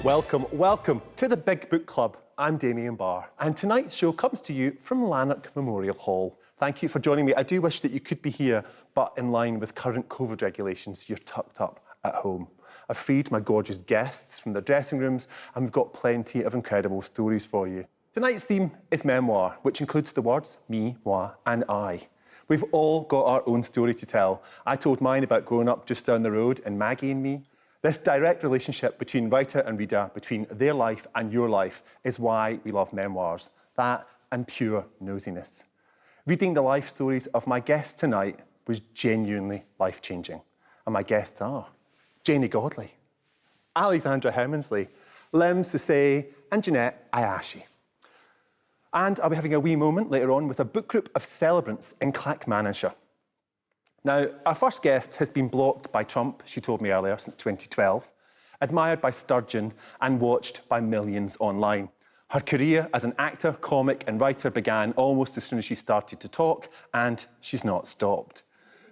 Welcome to the Big Book Club. I'm Damien Barr, and tonight's show comes to you from Lanark Memorial Hall. Thank you for joining me. I do wish that you could be here, but in line with current COVID regulations, you're tucked up at home. I've freed my gorgeous guests from their dressing rooms, and we've got plenty of incredible stories for you. Tonight's theme is memoir, which includes the words me, moi, and I. We've all got our own story to tell. I told mine about growing up just down the road in Maggie and Me. This direct relationship between writer and reader, between their life and your life, is why we love memoirs. That and pure nosiness. Reading the life stories of my guests tonight was genuinely life-changing. And my guests are Janey Godley, Alexandra Heminsley, Lem Susay, and Jeanette Ayashi. And I'll be having a wee moment later on with a book group of celebrants in Clackmannanshire. Now, our first guest has been blocked by Trump, she told me earlier, since 2012, admired by Sturgeon and watched by millions online. Her career as an actor, comic and writer began almost as soon as she started to talk, and she's not stopped.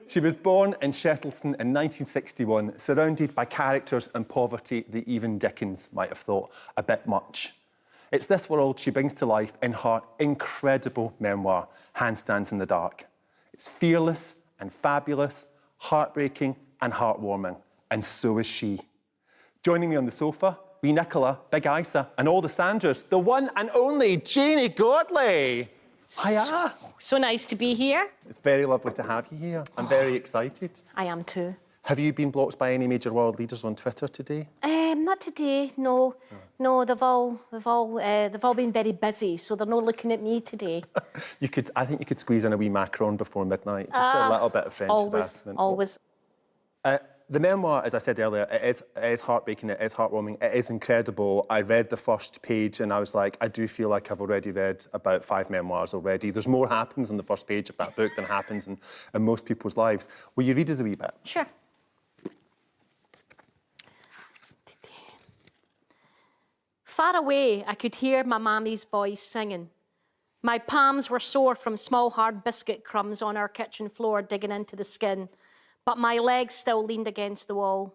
She was born in Shettleston in 1961, surrounded by characters and poverty that even Dickens might have thought a bit much. It's this world she brings to life in her incredible memoir, Handstands in the Dark. It's fearless and fabulous, heartbreaking and heartwarming, and so is she. Joining me on the sofa, wee Nicola, Big Isa, and all the Sandras, the one and only Janey Godley. Hiya. So nice to be here. It's very lovely to have you here. I'm very excited. I am too. Have you been blocked by any major world leaders on Twitter today? Not today, no. No, they've all been very busy, so they're not looking at me today. I think you could squeeze in a wee Macron before midnight. Just a little bit of French harassment. Always. The memoir, as I said earlier, it is heartbreaking, it is heartwarming, it is incredible. I read the first page and I was like, I do feel like I've already read about 5 memoirs already. There's more happens on the first page of that book than happens in most people's lives. Will you read us a wee bit? Sure. Far away, I could hear my mammy's voice singing. My palms were sore from small hard biscuit crumbs on our kitchen floor digging into the skin, but my legs still leaned against the wall.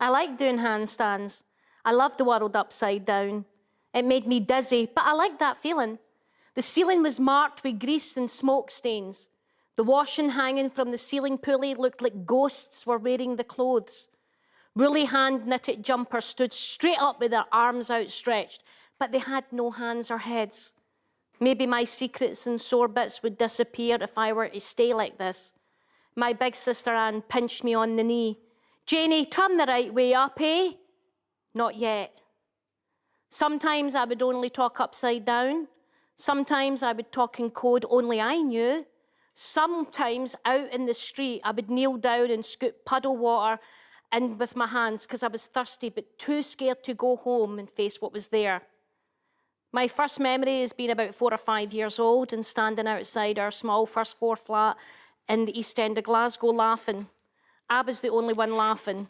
I liked doing handstands. I loved the world upside down. It made me dizzy, but I liked that feeling. The ceiling was marked with grease and smoke stains. The washing hanging from the ceiling pulley looked like ghosts were wearing the clothes. Woolly hand-knitted jumpers stood straight up with their arms outstretched, but they had no hands or heads. Maybe my secrets and sore bits would disappear if I were to stay like this. My big sister Anne pinched me on the knee. Janey, turn the right way up, eh? Not yet. Sometimes I would only talk upside down. Sometimes I would talk in code only I knew. Sometimes out in the street I would kneel down and scoop puddle water in with my hands because I was thirsty but too scared to go home and face what was there. My first memory has been about 4 or 5 years old and standing outside our small first floor flat in the East End of Glasgow laughing. I was the only one laughing.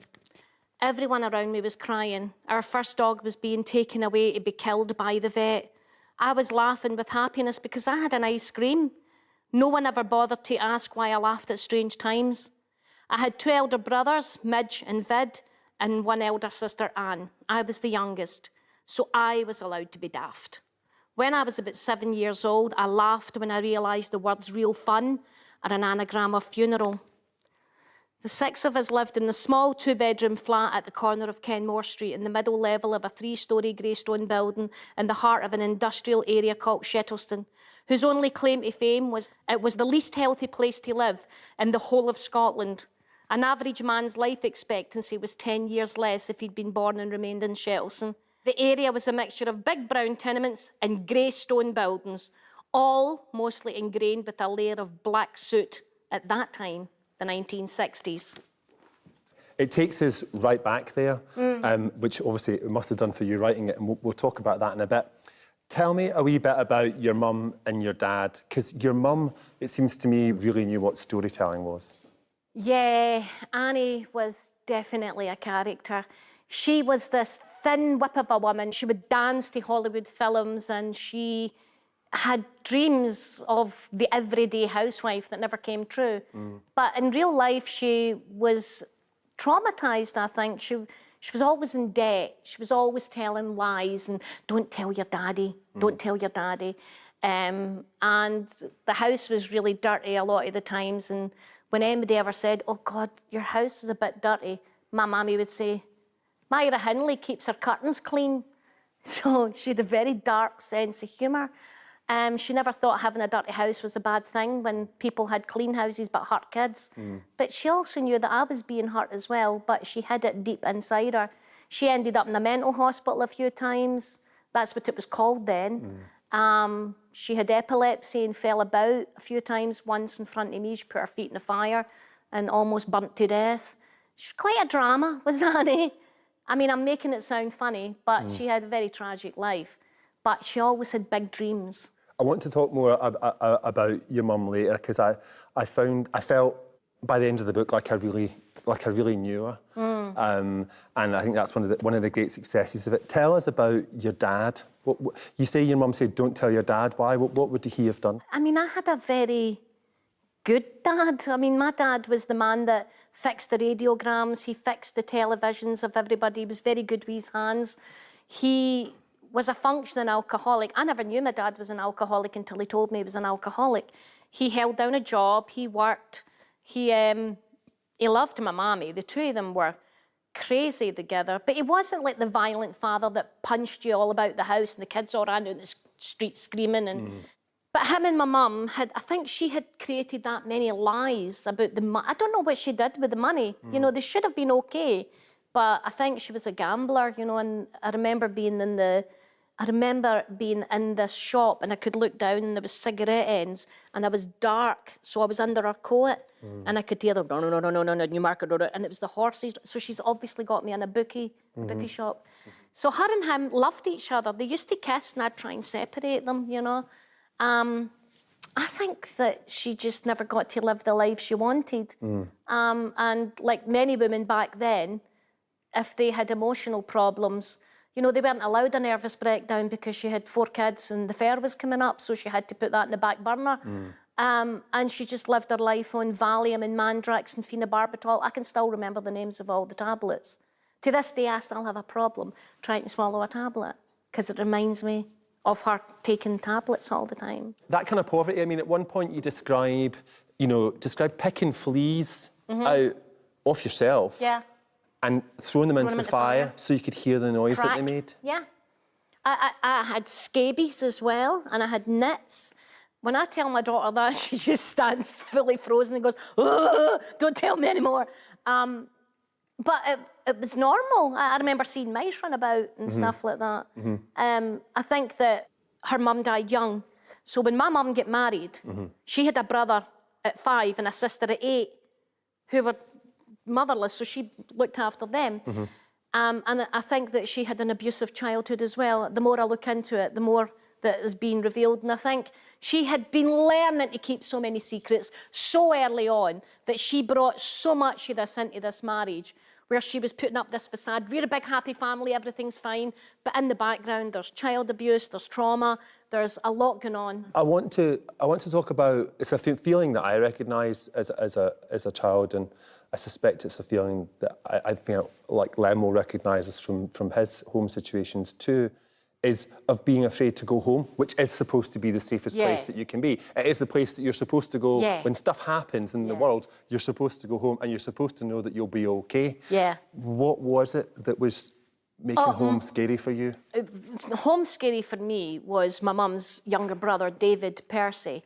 Everyone around me was crying. Our first dog was being taken away to be killed by the vet. I was laughing with happiness because I had an ice cream. No one ever bothered to ask why I laughed at strange times. I had 2 elder brothers, Midge and Vid, and 1 elder sister, Anne. I was the youngest, so I was allowed to be daft. When I was about 7 years old, I laughed when I realised the words real fun are an anagram of funeral. The 6 of us lived in the small 2-bedroom flat at the corner of Kenmore Street in the middle level of a 3-storey grey stone building in the heart of an industrial area called Shettleston, whose only claim to fame was it was the least healthy place to live in the whole of Scotland. An average man's life expectancy was 10 years less if he'd been born and remained in Shettleston. The area was a mixture of big brown tenements and grey stone buildings, all mostly ingrained with a layer of black soot at that time, the 1960s. It takes us right back there, which obviously it must have done for you writing it, and we'll talk about that in a bit. Tell me a wee bit about your mum and your dad, because your mum, it seems to me, really knew what storytelling was. Yeah, Annie was definitely a character. She was this thin whip of a woman. She would dance to Hollywood films and she had dreams of the everyday housewife that never came true. But in real life, she was traumatised, I think. She was always in debt. She was always telling lies and don't tell your daddy, don't tell your daddy. And the house was really dirty a lot of the times. And when anybody ever said, oh God, your house is a bit dirty, my mammy would say, Myra Hindley keeps her curtains clean. So she had a very dark sense of humour. She never thought having a dirty house was a bad thing when people had clean houses but hurt kids. But she also knew that I was being hurt as well, but she hid it deep inside her. She ended up in a mental hospital a few times. That's what it was called then. She had epilepsy and fell about a few times. Once in front of me, she put her feet in the fire and almost burnt to death. She's quite a drama, was Annie. I mean, I'm making it sound funny, but she had a very tragic life. But she always had big dreams. I want to talk more about your mum later, because I felt by the end of the book like I really knew her, and I think that's one of the great successes of it. Tell us about your dad. You say your mum said, "Don't tell your dad." Why? What would he have done? I mean, I had a very good dad. I mean, my dad was the man that fixed the radiograms. He fixed the televisions of everybody. He was very good with his hands. He was a functioning alcoholic. I never knew my dad was an alcoholic until he told me he was an alcoholic. He held down a job, he worked, he loved my mammy. The two of them were crazy together, but he wasn't like the violent father that punched you all about the house and the kids all ran down the street screaming. But him and my mum I think she had created that many lies about the money. I don't know what she did with the money. You know, they should have been okay, but I think she was a gambler, you know, and I remember being in this shop and I could look down and there was cigarette ends and it was dark, so I was under her coat and I could hear them, no, Newmarket, and it was the horses. So she's obviously got me in a bookie shop. So her and him loved each other. They used to kiss and I'd try and separate them, you know. I think that she just never got to live the life she wanted. And like many women back then, if they had emotional problems, you know, they weren't allowed a nervous breakdown because she had 4 kids and the fair was coming up, so she had to put that in the back burner. And she just lived her life on Valium and Mandrax and phenobarbital. I can still remember the names of all the tablets. To this day, I still have a problem trying to swallow a tablet because it reminds me of her taking tablets all the time. That kind of poverty, I mean, at one point you describe picking fleas out off yourself. Yeah. And throwing them into the fire so you could hear the noise that they made. Yeah. I had scabies as well, and I had nits. When I tell my daughter that, she just stands fully frozen and goes, oh, don't tell me anymore. But it was normal. I remember seeing mice run about and stuff like that. I think that her mum died young. So when my mum got married, she had a brother at 5 and a sister at 8 who were motherless, so she looked after them. And I think that she had an abusive childhood as well. The more I look into it, the more that is being revealed. And I think she had been learning to keep so many secrets so early on that she brought so much of this into this marriage, where she was putting up this facade. We're a big happy family, everything's fine. But in the background, there's child abuse, there's trauma, there's a lot going on. I want to talk about, it's a feeling that I recognised as a child, and I suspect it's a feeling that I feel like Lem will recognise this from his home situations too, is of being afraid to go home, which is supposed to be the safest place that you can be. It is the place that you're supposed to go when stuff happens in the world. You're supposed to go home and you're supposed to know that you'll be okay. Yeah. What was it that was making home scary for you? Home scary for me was my mum's younger brother, David Percy,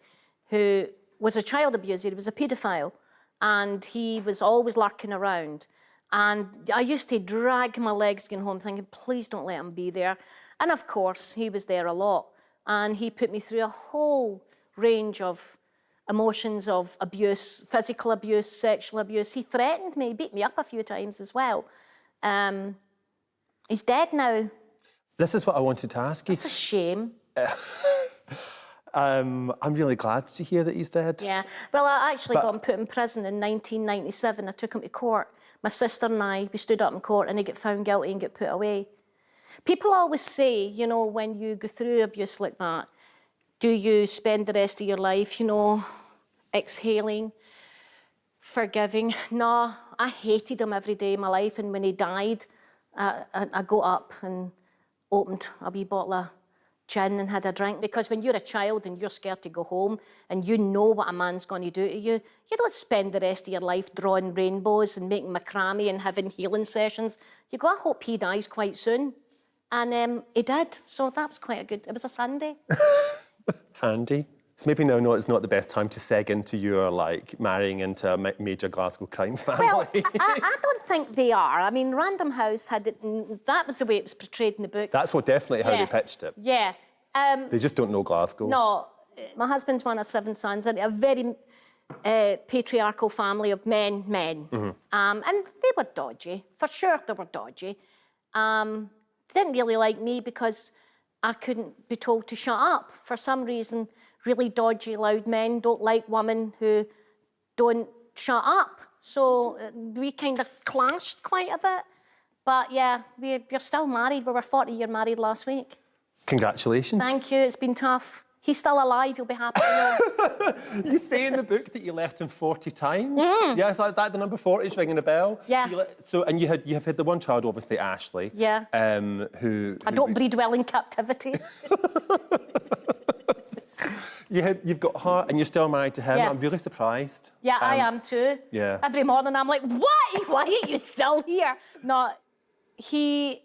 who was a child abuser. He was a paedophile. And he was always lurking around. And I used to drag my legs going home thinking, please don't let him be there. And of course, he was there a lot. And he put me through a whole range of emotions of abuse, physical abuse, sexual abuse. He threatened me, he beat me up a few times as well. He's dead now. This is what I wanted to ask you. It's a shame. I'm really glad to hear that he's dead. Yeah, well, I actually got him put in prison in 1997. I took him to court. My sister and I, we stood up in court and he got found guilty and got put away. People always say, you know, when you go through abuse like that, do you spend the rest of your life, you know, exhaling, forgiving? No, I hated him every day of my life, and when he died, I got up and opened a wee bottle of gin and had a drink, because when you're a child and you're scared to go home and you know what a man's going to do to you, you don't spend the rest of your life drawing rainbows and making macrame and having healing sessions. You go, I hope he dies quite soon. And he did, so that was quite a good... It was a Sunday. Handy. So maybe now, no, it's not the best time to seg into your, like, marrying into a major Glasgow crime family. Well, I don't think they are. I mean, Random House had it... That was the way it was portrayed in the book. That's what definitely how they pitched it. Yeah. They just don't know Glasgow. No. My husband's one of 7 sons, and a very patriarchal family of men. And they were dodgy. For sure, they were dodgy. They didn't really like me because I couldn't be told to shut up. For some reason, really dodgy, loud men don't like women who don't shut up. So we kind of clashed quite a bit. But yeah, we're still married. We were 40-year married last week. Congratulations. Thank you. It's been tough. He's still alive. You'll be happy to know. You say in the book that you left him 40 times. Yeah, is that the number 40 is ringing a bell? Yeah. And you have had the one child, obviously, Ashley. Yeah. Who I don't breed well in captivity. You've got her, and you're still married to him. Yeah. I'm really surprised. Yeah, I am too. Yeah. Every morning I'm like, what? Why are you still here? No, his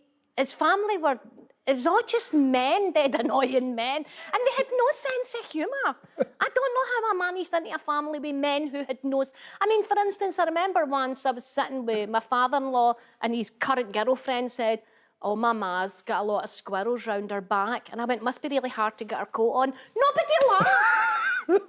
family were... It was all just men, dead annoying men, and they had no sense of humour. I don't know how I managed into a family with men who had no... I mean, for instance, I remember once I was sitting with my father-in-law and his current girlfriend said, oh, my ma's got a lot of squirrels round her back. And I went, must be really hard to get her coat on. Nobody laughed.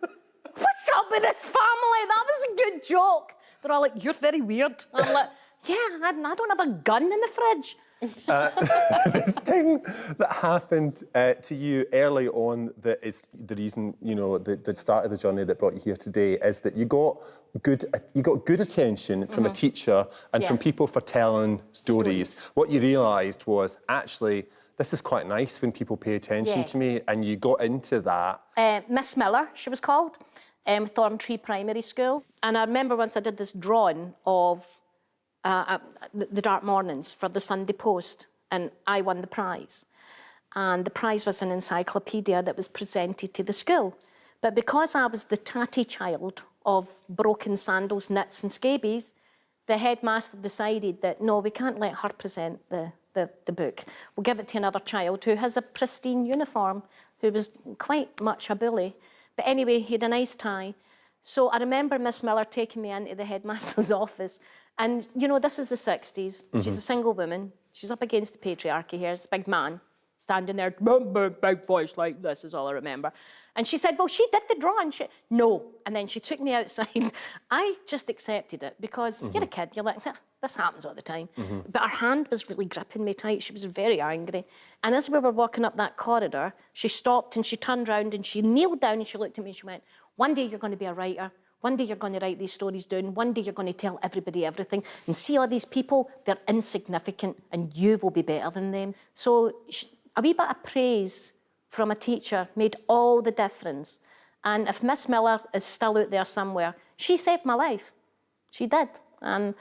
What's up with this family? That was a good joke. They're all like, you're very weird. I'm like, yeah, I don't have a gun in the fridge. The thing that happened to you early on that is the reason, you know, the start of the journey that brought you here today is that you got good attention from a teacher and from people for telling stories. What you realised was, actually, this is quite nice when people pay attention to me, and you got into that. Miss Miller, she was called, Thorntree Primary School. And I remember once I did this drawing of the dark mornings for the Sunday Post, and I won the prize. And the prize was an encyclopedia that was presented to the school. But because I was the tatty child of broken sandals, knits and scabies, the headmaster decided that, no, we can't let her present the book. We'll give it to another child who has a pristine uniform, who was quite much a bully. But anyway, he had a nice tie. So I remember Miss Miller taking me into the headmaster's office. And, you know, this is the 60s. She's a single woman. She's up against the patriarchy here. It's a big man standing there, big voice like this is all I remember. And she said, well, she did the drawing. No. And then she took me outside. I just accepted it because you're a kid. You're like, this happens all the time. But her hand was really gripping me tight. She was very angry. And as we were walking up that corridor, she stopped and she turned round and she kneeled down and she looked at me and she went, one day you're going to be a writer. One day you're going to write these stories down. One day you're going to tell everybody everything. And see all these people, they're insignificant and you will be better than them. So a wee bit of praise from a teacher made all the difference. And if Miss Miller is still out there somewhere, she saved my life. She did. And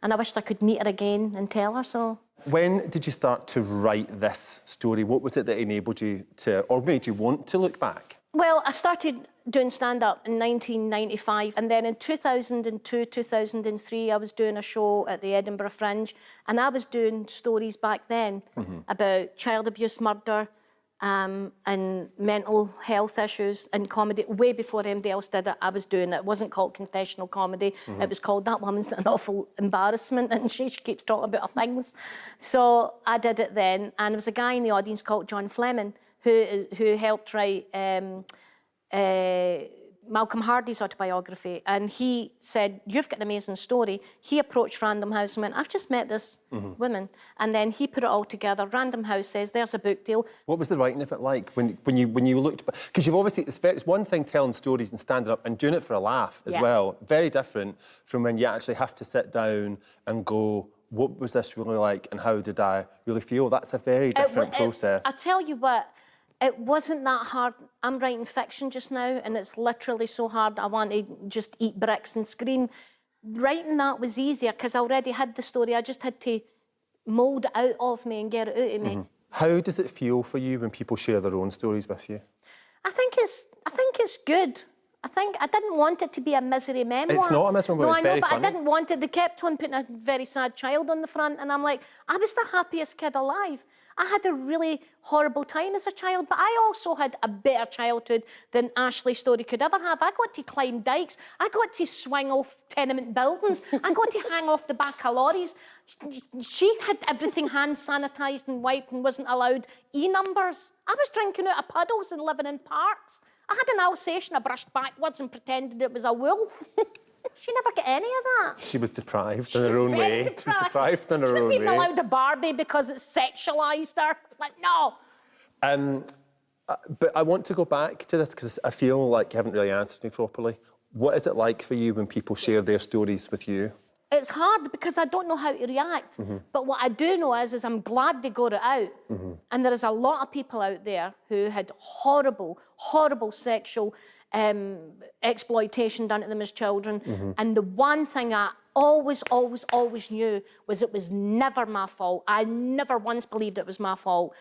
I wished I could meet her again and tell her so. When did you start to write this story? What was it that enabled you to, or made you want to look back? Well, I started doing stand-up in 1995, and then in 2002, 2003, I was doing a show at the Edinburgh Fringe, and I was doing stories back then about child abuse, murder, and mental health issues in comedy. Way before anybody else did it, I was doing it. It wasn't called confessional comedy. It was called That Woman's an Awful Embarrassment, and she keeps talking about her things. So I did it then, and there was a guy in the audience called John Fleming who helped write Malcolm Hardy's autobiography, and he said, you've got an amazing story. He approached Random House and went, I've just met this woman. And then he put it all together. Random House says, there's a book deal. What was the writing of it like when you looked? Because you've obviously, it's one thing telling stories and standing up and doing it for a laugh as well. Very different from when you actually have to sit down and go, what was this really like and how did I really feel? That's a very different process. I tell you what, it wasn't that hard. I'm writing fiction just now, and it's literally so hard. I want to just eat bricks and scream. Writing that was easier because I already had the story. I just had to mould it out of me and get it out of me. How does it feel for you when people share their own stories with you? I think it's good. I didn't want it to be a misery memoir. It's not a misery memoir, No, it's I know, very but funny. I didn't want it. They kept on putting a very sad child on the front, and I'm like, I was the happiest kid alive. I had a really horrible time as a child, but I also had a better childhood than Ashley Story could ever have. I got to climb dikes. I got to swing off tenement buildings. I got to hang off the back of lorries. She had everything hand sanitised and wiped and wasn't allowed E-numbers. I was drinking out of puddles and living in parks. I had an Alsatian I brushed backwards and pretended it was a wolf. She never got any of that. She was deprived in her own way. She was deprived in her own way. She wasn't even allowed a Barbie because it sexualised her. It's like, no. But I want to go back to this because I feel like you haven't really answered me properly. What is it like for you when people share their stories with you? It's hard because I don't know how to react. But what I do know is I'm glad they got it out. And there is a lot of people out there who had horrible, horrible sexual exploitation done to them as children. And the one thing I always knew was it was never my fault. I never once believed it was my fault.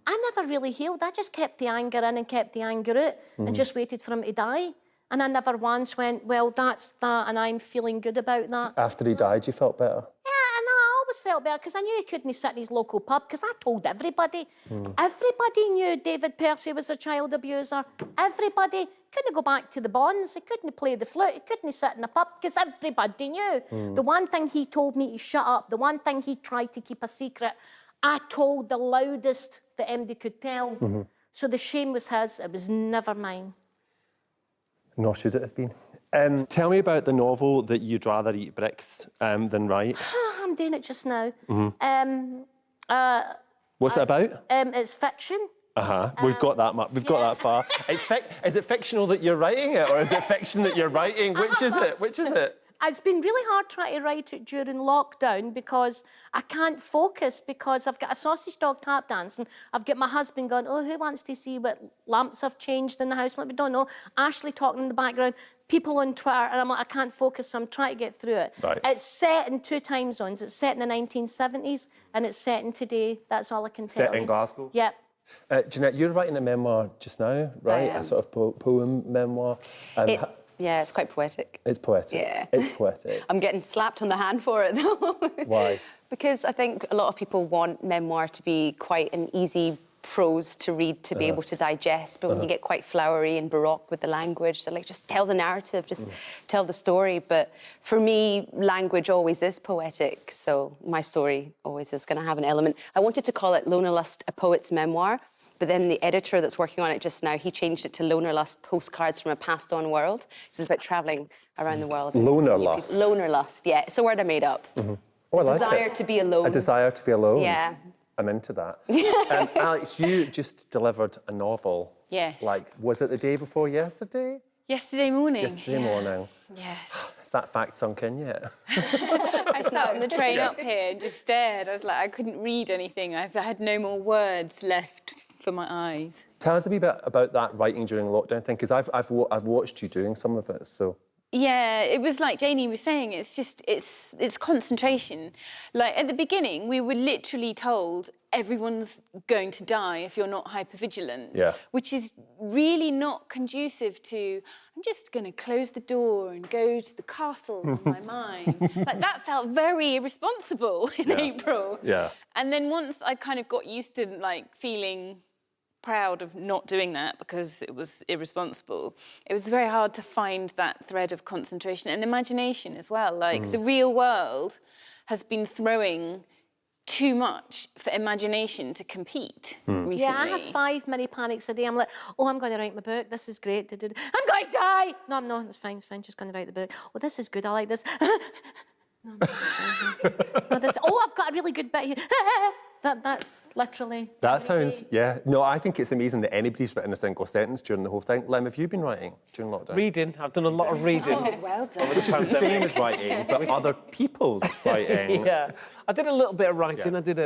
I never really healed. I just kept the anger in and kept the anger out and just waited for him to die. And I never once went, well, that's that, and I'm feeling good about that. After he died, you felt better? Yeah, no, I always felt better because I knew he couldn't sit in his local pub because I told everybody. Everybody knew David Percy was a child abuser. Everybody. Couldn't go back to the bonds. He couldn't play the flute. He couldn't sit in a pub because everybody knew. The one thing he told me to shut up, the one thing he tried to keep a secret, I told the loudest that MD could tell. So the shame was his. It was never mine. Nor should it have been. Tell me about the novel that you'd rather eat bricks than write. I'm doing it just now. What's it about? It's fiction. We've got that much. We've got that far. Is it fictional that you're writing it, or is it fiction that you're writing? Which is it? Which is it? It's been really hard trying to write it during lockdown because I can't focus because I've got a sausage dog tap dance and I've got my husband going, oh, who wants to see what lamps have changed in the house? Like, we don't know. Ashley talking in the background, people on Twitter, and I'm like, I can't focus, so I'm trying to get through it. Right. It's set in 2 time zones. It's set in the 1970s and it's set in today. That's all I can tell you. Set in Glasgow? Yep. Jeanette, you're writing a memoir just now, right? A sort of poem memoir. Yeah, it's quite poetic. It's poetic. Yeah. It's poetic. I'm getting slapped on the hand for it, though. Why? Because I think a lot of people want memoir to be quite an easy prose to read, to be able to digest. But when you get quite flowery and baroque with the language, they're like, just tell the narrative, just tell the story. But for me, language always is poetic. So my story always is going to have an element. I wanted to call it Lonerlust, a poet's memoir. But then the editor that's working on it just now, he changed it to Lonerlust, postcards from a passed-on world. This is about travelling around the world. Lonerlust? Lonerlust, yeah. It's a word I made up. Oh, I like Desire it. to be alone. A desire to be alone. Yeah. I'm into that. Alex, you just delivered a novel. Yes. Like, was it the day before yesterday? Yesterday morning. Yesterday morning. Yes. Has that fact sunk in yet? I sat on the train up here and just stared. I was like, I couldn't read anything. I had no more words left for my eyes. Tell us a wee bit about that writing during lockdown thing, because I've watched you doing some of it, so... Yeah, it was like Janey was saying, it's concentration. Like, at the beginning, we were literally told everyone's going to die if you're not hypervigilant. Yeah. Which is really not conducive to, I'm just going to close the door and go to the castle in my mind. Like, that felt very irresponsible in April. Yeah. And then once I kind of got used to, like, feeling proud of not doing that because it was irresponsible, it was very hard to find that thread of concentration and imagination as well. Like, the real world has been throwing too much for imagination to compete recently. Yeah, I have 5 mini panics a day. I'm like, oh, I'm going to write my book. This is great. I'm going to die. No, I'm not. It's fine. Just going to write the book. Oh, this is good. I like this. No, I've got a really good bit here. That's literally... That sounds, yeah. No, I think it's amazing that anybody's written a single sentence during the whole thing. Lem, have you been writing during lockdown? Reading. I've done a lot of reading. Oh, well done. Which is the same as writing, but other people's writing. Yeah. I did a little bit of writing. Yeah. I did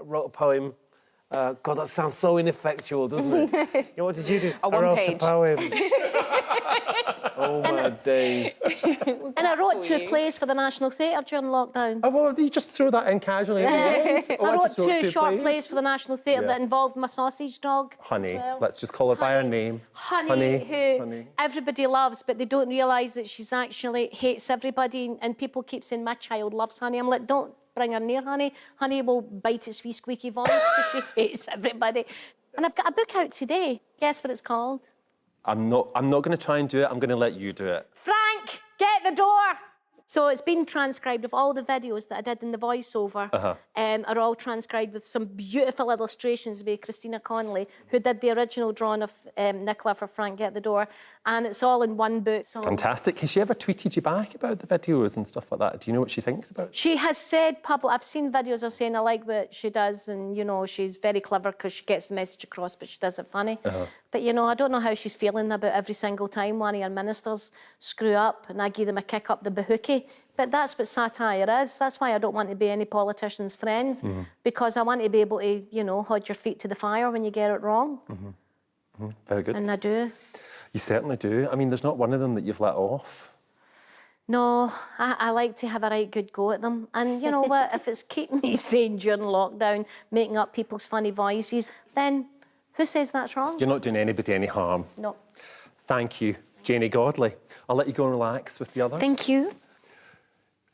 wrote a poem God, that sounds so ineffectual, doesn't it? You know, what did you do? A I wrote one-page. a poem. Oh, my days. And I wrote 2 plays for the National Theatre during lockdown. Oh, well, you just throw that in casually at the end. Oh, I wrote just 2 short plays. plays for the National Theatre Yeah. that involved my sausage dog. Honey, as well. let's just call her by her Honey. name. Honey, who Honey. everybody loves, but they don't realise that she's actually hates everybody, and people keep saying, my child loves Honey. I'm like, don't bring her near Honey. Honey will bite its wee squeaky voice because she hates everybody. And I've got a book out today. Guess what it's called? I'm not going to try and do it. I'm going to let you do it. Frank, get the door! So it's been transcribed of all the videos that I did in the voiceover, are all transcribed with some beautiful illustrations by Christina Connolly, who did the original drawing of Nicola for Frank Get the Door, and it's all in one book. So Fantastic. Has she ever tweeted you back about the videos and stuff like that? Do you know what she thinks about it? she has said public. I've seen videos of saying I like what she does, and you know she's very clever because she gets the message across, but she does it funny. But you know, I don't know how she's feeling about every single time one of your ministers screw up and I give them a kick up the bahookie. But that's what satire is. That's why I don't want to be any politician's friends, because I want to be able to, you know, hold your feet to the fire when you get it wrong. Very good. And I do. You certainly do. I mean, there's not one of them that you've let off. No, I like to have a right good go at them. And you know what? If it's keeping me sane during lockdown, making up people's funny voices, then who says that's wrong? You're not doing anybody any harm. No. Thank you, Janey Godley. I'll let you go and relax with the others. Thank you.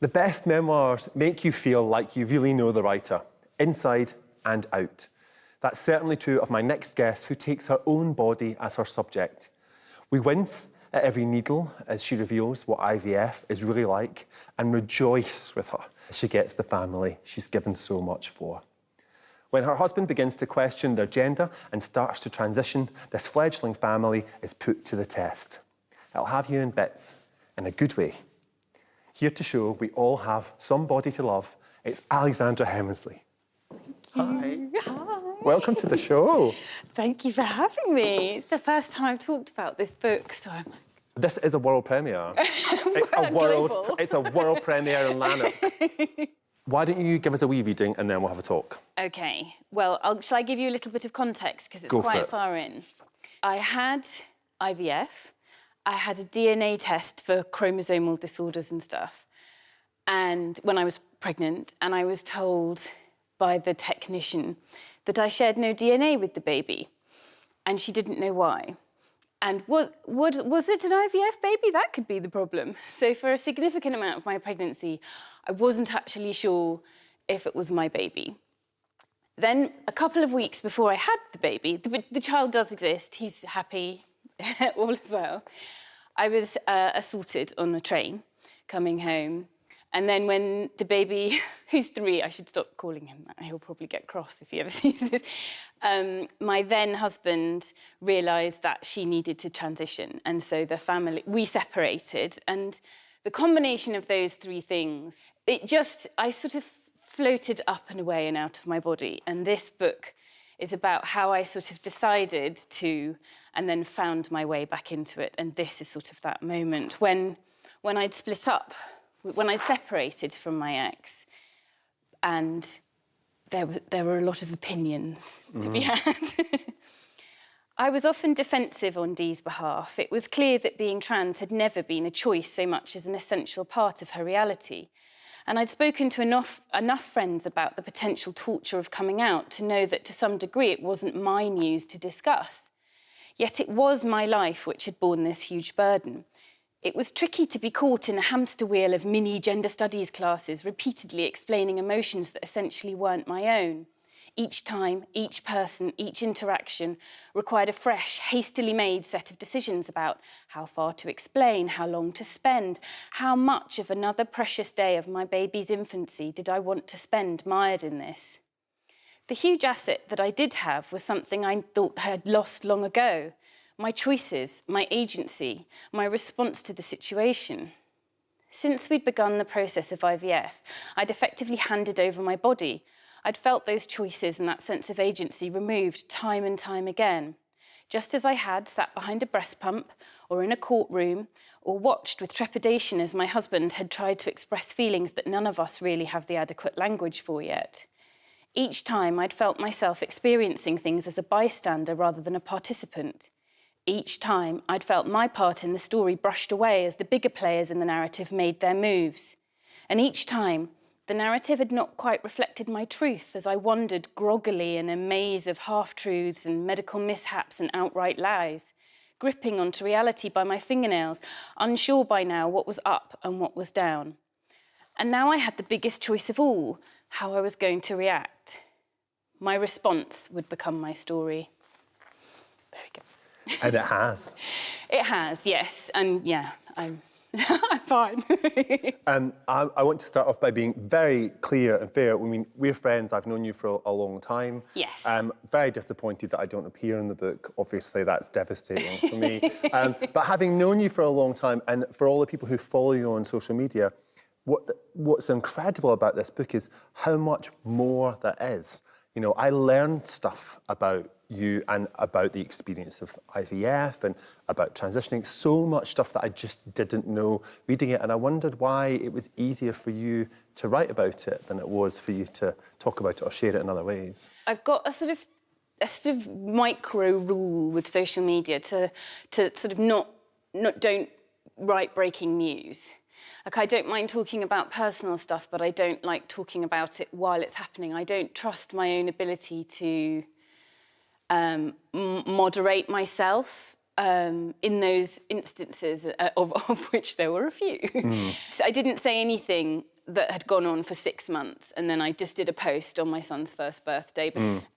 The best memoirs make you feel like you really know the writer, inside and out. That's certainly true of my next guest, who takes her own body as her subject. We wince at every needle as she reveals what IVF is really like, and rejoice with her as she gets the family she's given so much for. When her husband begins to question their gender and starts to transition, this fledgling family is put to the test. It'll have you in bits, in a good way. Here to show we all have somebody to love, it's Alexandra Heminsley. Hi. Hi. Welcome to the show. Thank you for having me. It's the first time I've talked about this book, so I'm This is a world premiere. It's a world premiere in Lanark. Why don't you give us a wee reading and then we'll have a talk? Okay. Well, shall I give you a little bit of context because it's Go for quite it. far in. I had IVF. I had a DNA test for chromosomal disorders and stuff. And when I was pregnant, and I was told by the technician that I shared no DNA with the baby, and she didn't know why. And was it an IVF baby? That could be the problem. So for a significant amount of my pregnancy, I wasn't actually sure if it was my baby. Then a couple of weeks before I had the baby, the child does exist, he's happy, all is well. I was assaulted on a train coming home. And then when the baby, who's 3, I should stop calling him that, he'll probably get cross if he ever sees this. My then husband realised that she needed to transition. And so the family, we separated. And the combination of those 3 things, I sort of floated up and away and out of my body. And this book is about how I sort of decided to, and then found my way back into it. And this is sort of that moment when I'd split up, when I separated from my ex, and there were a lot of opinions to be had. I was often defensive on Dee's behalf. It was clear that being trans had never been a choice so much as an essential part of her reality. And I'd spoken to enough friends about the potential torture of coming out to know that to some degree it wasn't my news to discuss. Yet it was my life which had borne this huge burden. It was tricky to be caught in a hamster wheel of mini gender studies classes, repeatedly explaining emotions that essentially weren't my own. Each time, each person, each interaction required a fresh, hastily made set of decisions about how far to explain, how long to spend, how much of another precious day of my baby's infancy did I want to spend mired in this. The huge asset that I did have was something I thought I had lost long ago. My choices, my agency, my response to the situation. Since we'd begun the process of IVF, I'd effectively handed over my body. I'd felt those choices and that sense of agency removed time and time again. Just as I had sat behind a breast pump or in a courtroom or watched with trepidation as my husband had tried to express feelings that none of us really have the adequate language for yet. Each time I'd felt myself experiencing things as a bystander rather than a participant. Each time I'd felt my part in the story brushed away as the bigger players in the narrative made their moves. And each time, the narrative had not quite reflected my truth as I wandered groggily in a maze of half-truths and medical mishaps and outright lies, gripping onto reality by my fingernails, unsure by now what was up and what was down. And now I had the biggest choice of all, how I was going to react. My response would become my story. There we go. And it has. It has, yes. And yeah, I'm fine. I want to start off by being very clear and fair. I mean, we're friends. I've known you for a long time. Yes. Very disappointed that I don't appear in the book. Obviously, that's devastating for me. But having known you for a long time, and for all the people who follow you on social media, what's incredible about this book is how much more there is. You know, I learned stuff about you and about the experience of IVF and about transitioning, so much stuff that I just didn't know reading it. And I wondered why it was easier for you to write about it than it was for you to talk about it or share it in other ways. I've got a sort of micro rule with social media to sort of don't write breaking news. Like, I don't mind talking about personal stuff, but I don't like talking about it while it's happening. I don't trust my own ability to moderate myself in those instances, of which there were a few. So I didn't say anything that had gone on for 6 months, and then I just did a post on my son's first birthday.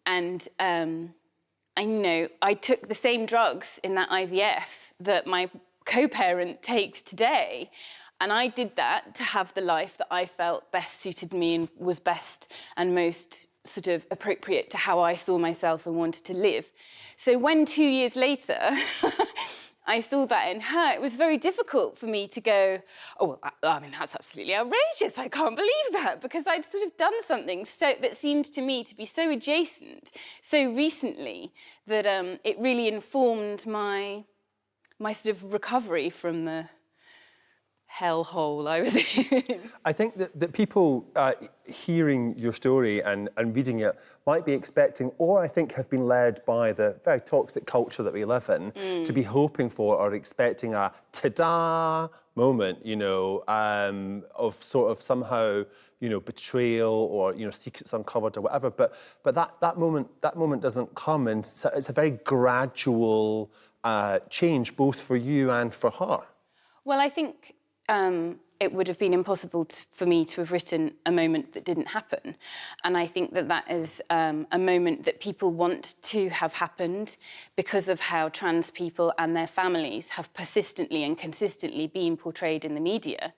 And I took the same drugs in that IVF that my co-parent takes today. And I did that to have the life that I felt best suited me and was best and most sort of appropriate to how I saw myself and wanted to live. So when 2 years later I saw that in her, it was very difficult for me to go, oh, well, I mean, that's absolutely outrageous. I can't believe that, because I'd sort of done something that seemed to me to be so adjacent so recently that it really informed my sort of recovery from the hellhole I was in. I think that people hearing your story and reading it might be expecting, or I think have been led by the very toxic culture that we live in, to be hoping for or expecting a ta-da moment, you know, of sort of somehow, you know, betrayal or, you know, secrets uncovered or whatever. But that moment doesn't come, and it's a very gradual change, both for you and for her. Well, I think it would have been impossible for me to have written a moment that didn't happen. And I think that is a moment that people want to have happened because of how trans people and their families have persistently and consistently been portrayed in the media.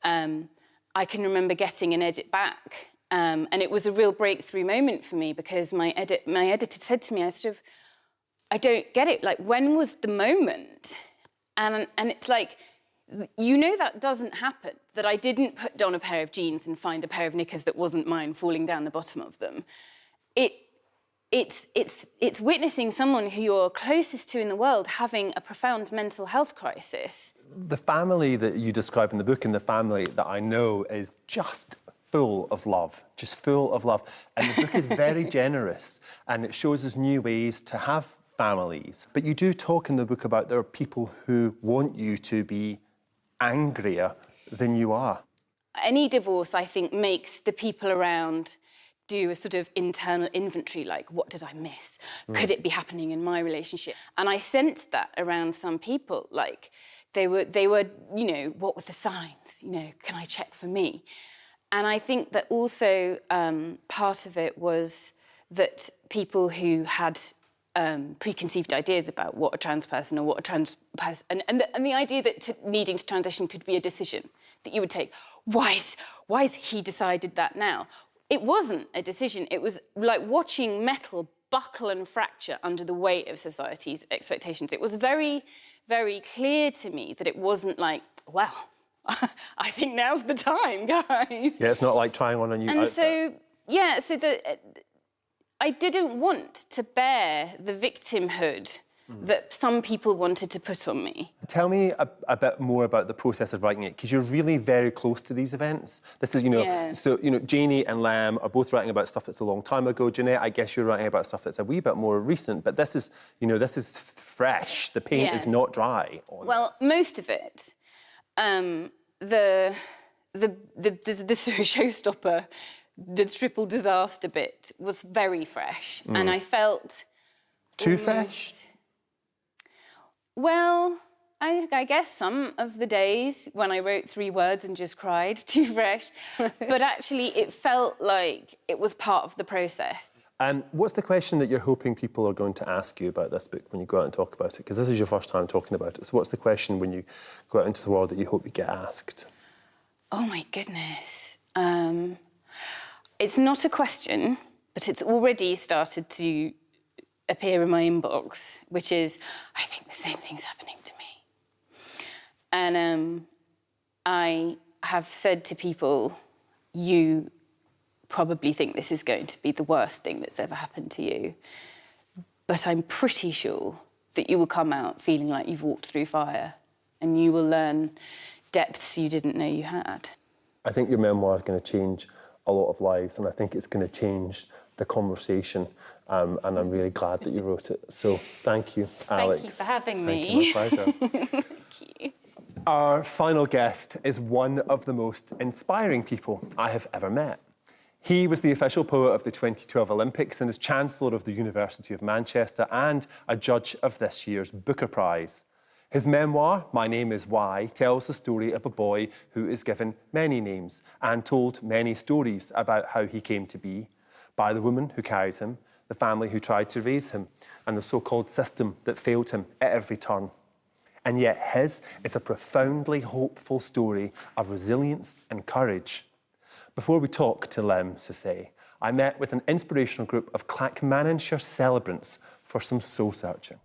I can remember getting an edit back, and it was a real breakthrough moment for me, because my editor said to me, I don't get it, like, when was the moment? And it's like, you know, that doesn't happen, that I didn't put on a pair of jeans and find a pair of knickers that wasn't mine falling down the bottom of them. It's witnessing someone who you're closest to in the world having a profound mental health crisis. The family that you describe in the book, and the family that I know, is just full of love, just full of love. And the book is very generous, and it shows us new ways to have families. But you do talk in the book about there are people who want you to be angrier than you are. Any divorce, I think, makes the people around do a sort of internal inventory, like, what did I miss? Could it be happening in my relationship? And I sensed that around some people, like, they were, you know, what were the signs? You know, can I check for me? And I think that also part of it was that people who had preconceived ideas about what a trans person or what a trans person, and the idea that needing to transition could be a decision that you would take. Why has he decided that now? It wasn't a decision. It was like watching metal buckle and fracture under the weight of society's expectations. It was very, very clear to me that it wasn't like, well, I think now's the time, guys. Yeah, it's not like trying on a new outfit. So, yeah, so I didn't want to bear the victimhood that some people wanted to put on me. Tell me a bit more about the process of writing it, because you're really very close to these events. This is, so, Janey and Lem are both writing about stuff that's a long time ago. Jeanette, I guess you're writing about stuff that's a wee bit more recent, but this is, this is fresh. The paint is not dry. Well, most of it, the showstopper, the triple disaster bit was very fresh, and I felt too fresh. Well, I guess some of the days when I wrote 3 words and just cried, too fresh. But actually, it felt like it was part of the process. What's the question that you're hoping people are going to ask you about this book when you go out and talk about it? Because this is your first time talking about it. So what's the question when you go out into the world that you hope you get asked? Oh, my goodness. It's not a question, but it's already started to appear in my inbox, which is, I think the same thing's happening to me. And I have said to people, you probably think this is going to be the worst thing that's ever happened to you, but I'm pretty sure that you will come out feeling like you've walked through fire and you will learn depths you didn't know you had. I think your memoir is going to change a lot of lives, and I think it's going to change the conversation. And I'm really glad that you wrote it. So thank you, Alex. Thank you for having me. Thank you, my pleasure. Thank you. Our final guest is one of the most inspiring people I have ever met. He was the official poet of the 2012 Olympics and is Chancellor of the University of Manchester and a judge of this year's Booker Prize. His memoir, My Name Is Why, tells the story of a boy who is given many names and told many stories about how he came to be, by the woman who carried him, the family who tried to raise him, and the so-called system that failed him at every turn. And yet his is a profoundly hopeful story of resilience and courage. Before we talk to Lem Sissay, I met with an inspirational group of Clackmannanshire celebrants for some soul-searching.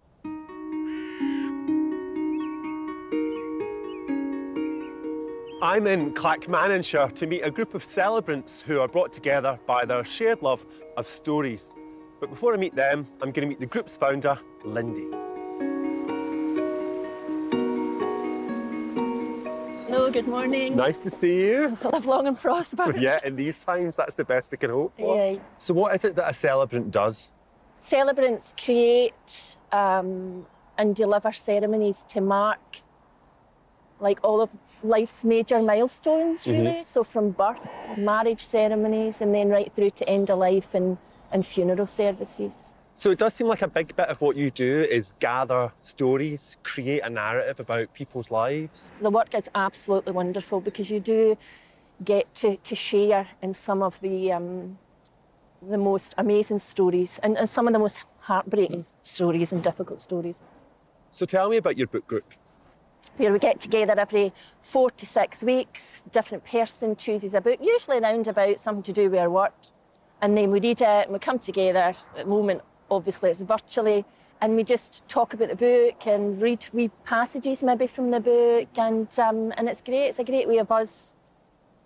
I'm in Clackmannanshire to meet a group of celebrants who are brought together by their shared love of stories. But before I meet them, I'm going to meet the group's founder, Lindy. Hello, good morning. Nice to see you. Live long and prosper. Yeah, in these times, that's the best we can hope for. Yeah. So what is it that a celebrant does? Celebrants create and deliver ceremonies to mark like all of life's major milestones, really. So from birth, marriage ceremonies, and then right through to end of life and funeral services. So it does seem like a big bit of what you do is gather stories, create a narrative about people's lives. The work is absolutely wonderful because you do get to share in some of the most amazing stories and some of the most heartbreaking stories and difficult stories. So tell me about your book group. Where we get together every 4 to 6 weeks, different person chooses a book, usually around about something to do with our work, and then we read it and we come together. At the moment, obviously, it's virtually, and we just talk about the book and read wee passages maybe from the book, and it's great. It's a great way of us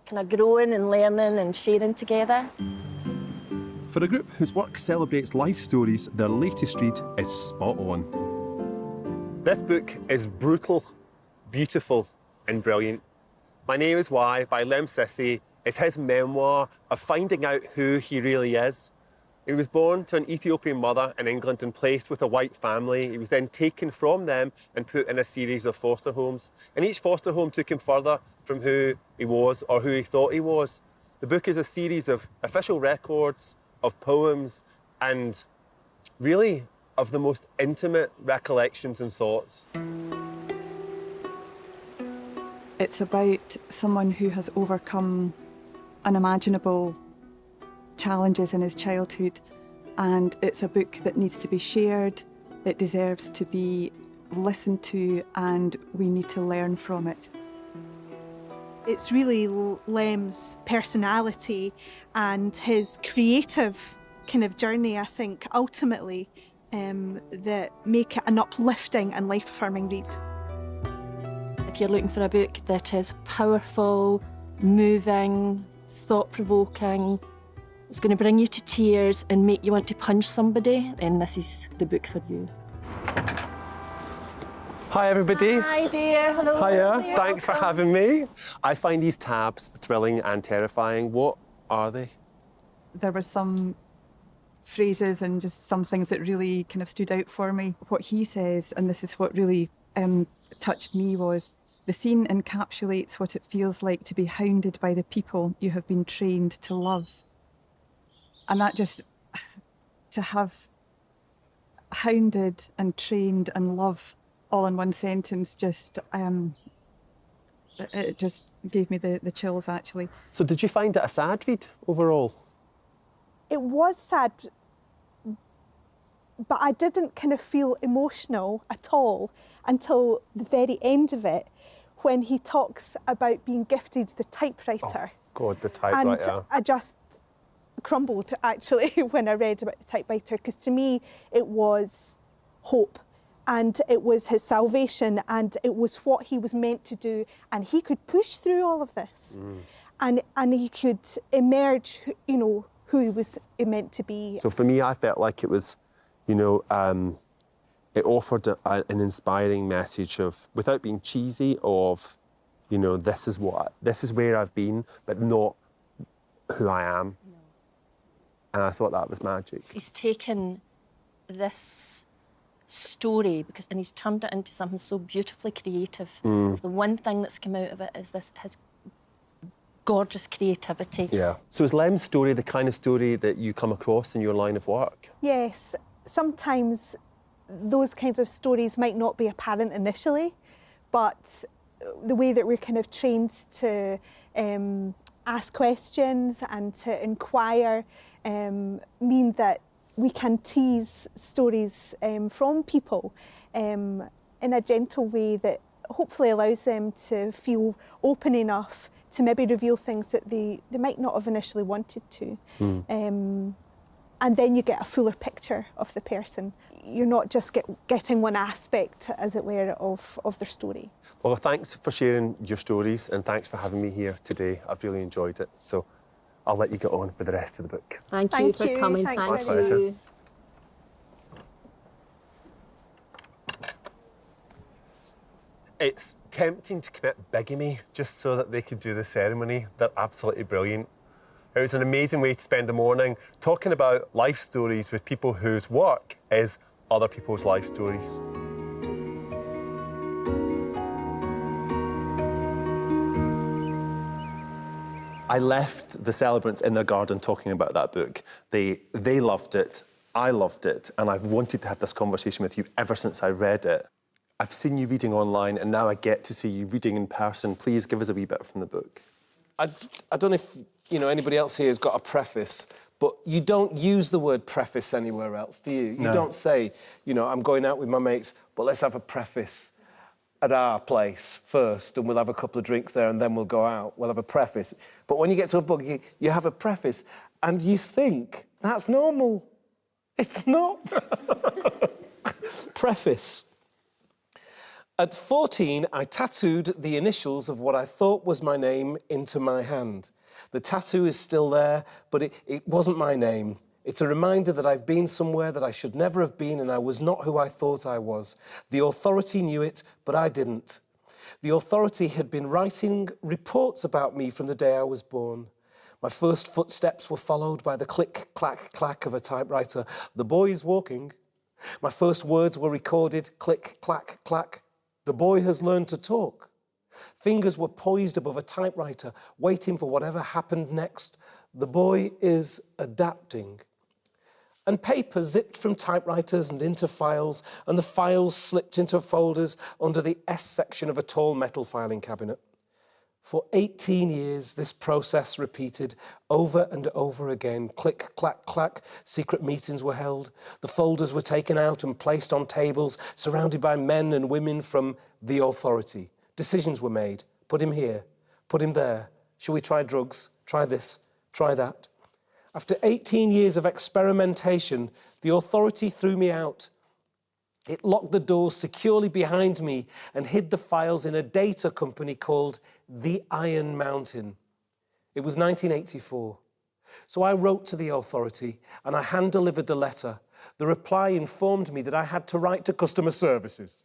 kind of growing and learning and sharing together. For a group whose work celebrates life stories, their latest read is spot on. This book is brutal, beautiful and brilliant. My Name Is Why by Lem Sissay is his memoir of finding out who he really is. He was born to an Ethiopian mother in England and placed with a white family. He was then taken from them and put in a series of foster homes. And each foster home took him further from who he was or who he thought he was. The book is a series of official records, of poems, and really of the most intimate recollections and thoughts. It's about someone who has overcome unimaginable challenges in his childhood, and it's a book that needs to be shared. It deserves to be listened to, and we need to learn from it. It's really Lem's personality and his creative kind of journey, I think, ultimately, that make it an uplifting and life-affirming read. If you're looking for a book that is powerful, moving, thought-provoking, it's going to bring you to tears and make you want to punch somebody, then this is the book for you. Hi, everybody. Hi there. Hello. Hiya. Thanks for having me. I find these tabs thrilling and terrifying. What are they? There were some phrases and just some things that really kind of stood out for me. What he says, and this is what really touched me, was the scene encapsulates what it feels like to be hounded by the people you have been trained to love. And that just, to have hounded and trained and love all in one sentence, just it just gave me the chills, actually. So did you find it a sad read overall? It was sad, but I didn't kind of feel emotional at all until the very end of it, when he talks about being gifted the typewriter. Oh, God, the typewriter. And I just crumbled, actually, when I read about the typewriter, because to me it was hope, and it was his salvation, and it was what he was meant to do, and he could push through all of this, and he could emerge, you know, who he was meant to be. So for me, I felt like it was, you know, it offered an inspiring message of, without being cheesy, of, you know, this is where I've been, but not who I am. No. And I thought that was magic. He's taken this story and he's turned it into something so beautifully creative. So the one thing that's come out of it is his gorgeous creativity. Yeah. So is Lem's story the kind of story that you come across in your line of work? Yes, sometimes those kinds of stories might not be apparent initially, but the way that we're kind of trained to ask questions and to inquire mean that we can tease stories from people in a gentle way that hopefully allows them to feel open enough to maybe reveal things that they might not have initially wanted to. And then you get a fuller picture of the person. You're not just getting one aspect, as it were, of their story. Well, thanks for sharing your stories, and thanks for having me here today. I've really enjoyed it. So I'll let you get on with the rest of the book. Thank you for coming. Thanks Thank very you. much. It's tempting to commit bigamy just so that they could do the ceremony. They're absolutely brilliant. It was an amazing way to spend the morning talking about life stories with people whose work is other people's life stories. I left the celebrants in their garden talking about that book. They loved it, I loved it, and I've wanted to have this conversation with you ever since I read it. I've seen you reading online, and now I get to see you reading in person. Please give us a wee bit from the book. I don't know if anybody else here has got a preface, but you don't use the word preface anywhere else, do you? No. You don't say, I'm going out with my mates, but let's have a preface at our place first, and we'll have a couple of drinks there, and then we'll go out. We'll have a preface. But when you get to a book, you have a preface, and you think that's normal. It's not. Preface. At 14, I tattooed the initials of what I thought was my name into my hand. The tattoo is still there, but it wasn't my name. It's a reminder that I've been somewhere that I should never have been, and I was not who I thought I was. The authority knew it, but I didn't. The authority had been writing reports about me from the day I was born. My first footsteps were followed by the click, clack, clack of a typewriter. The boy is walking. My first words were recorded, click, clack, clack. The boy has learned to talk. Fingers were poised above a typewriter, waiting for whatever happened next. The boy is adapting. And paper zipped from typewriters and into files, and the files slipped into folders under the S section of a tall metal filing cabinet. For 18 years, this process repeated over and over again. Click, clack, clack. Secret meetings were held. The folders were taken out and placed on tables, surrounded by men and women from the authority. Decisions were made. Put him here. Put him there. Shall we try drugs? Try this. Try that. After 18 years of experimentation, the authority threw me out. It locked the doors securely behind me and hid the files in a data company called the Iron Mountain. It was 1984. So I wrote to the authority and I hand-delivered the letter. The reply informed me that I had to write to customer services.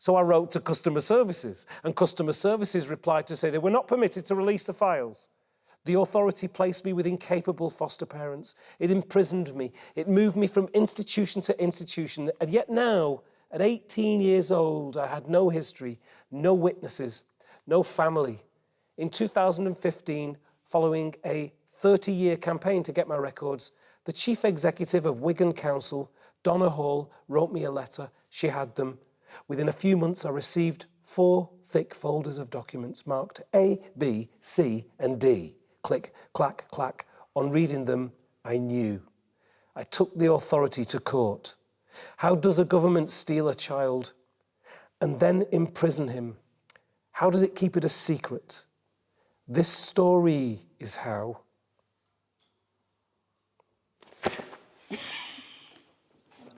So I wrote to customer services, and customer services replied to say they were not permitted to release the files. The authority placed me with incapable foster parents. It imprisoned me. It moved me from institution to institution. And yet now, at 18 years old, I had no history, no witnesses, no family. In 2015, following a 30-year campaign to get my records, the chief executive of Wigan Council, Donna Hall, wrote me a letter. She had them. Within a few months, I received 4 thick folders of documents marked A, B, C, and D. Click, clack, clack. On reading them, I knew. I took the authority to court. How does a government steal a child and then imprison him? How does it keep it a secret? This story is how.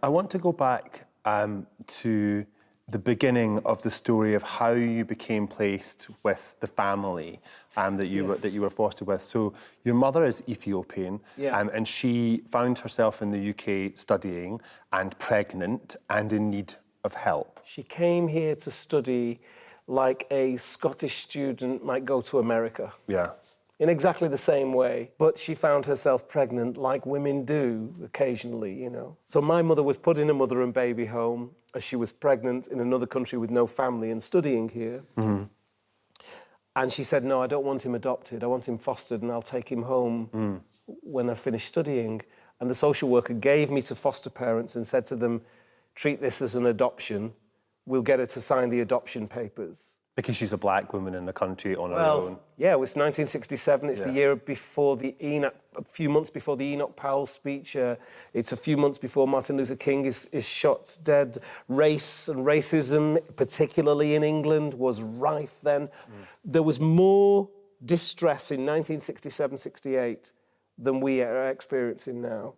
I want to go back to the beginning of the story of how you became placed with the family that you were fostered with. So your mother is Ethiopian, and she found herself in the UK studying and pregnant and in need of help. She came here to study like a Scottish student might go to America. Yeah. In exactly the same way, but she found herself pregnant like women do occasionally, you know. So my mother was put in a mother and baby home as she was pregnant in another country with no family and studying here. Mm-hmm. And she said, no, I don't want him adopted. I want him fostered and I'll take him home when I finish studying. And the social worker gave me to foster parents and said to them, treat this as an adoption. We'll get her to sign the adoption papers. Because she's a black woman in the country on her own. Yeah, it was 1967. It's the year before the Enoch, a few months before the Enoch Powell speech. It's a few months before Martin Luther King is shot dead. Race and racism, particularly in England, was rife then. There was more distress in 1967-68 than we are experiencing now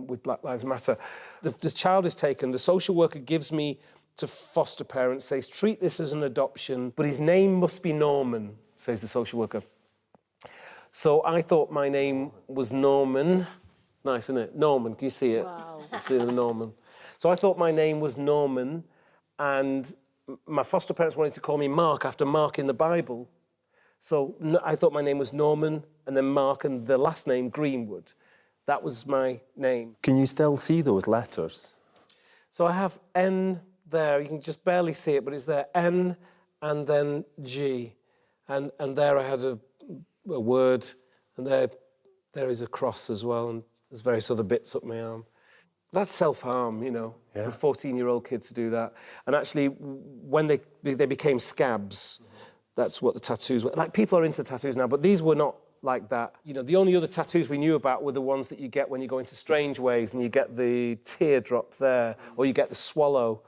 with Black Lives Matter. The child is taken. The social worker gives me to foster parents, says, treat this as an adoption, but his name must be Norman, says the social worker. So I thought my name was Norman. It's nice, isn't it? Norman, can you see it? Wow. You see the Norman. So I thought my name was Norman, and my foster parents wanted to call me Mark after Mark in the Bible. So I thought my name was Norman, and then Mark, and the last name, Greenwood. That was my name. Can you still see those letters? So I have N there, you can just barely see it, but it's there, N and then G. And there I had a word, and there is a cross as well, and there's various other bits up my arm. That's self-harm, you know, for a 14-year-old kid to do that. And actually, when they became scabs, that's what the tattoos were. Like, people are into tattoos now, but these were not like that. You know, the only other tattoos we knew about were the ones that you get when you go into Strange Ways, and you get the teardrop there, or you get the swallow.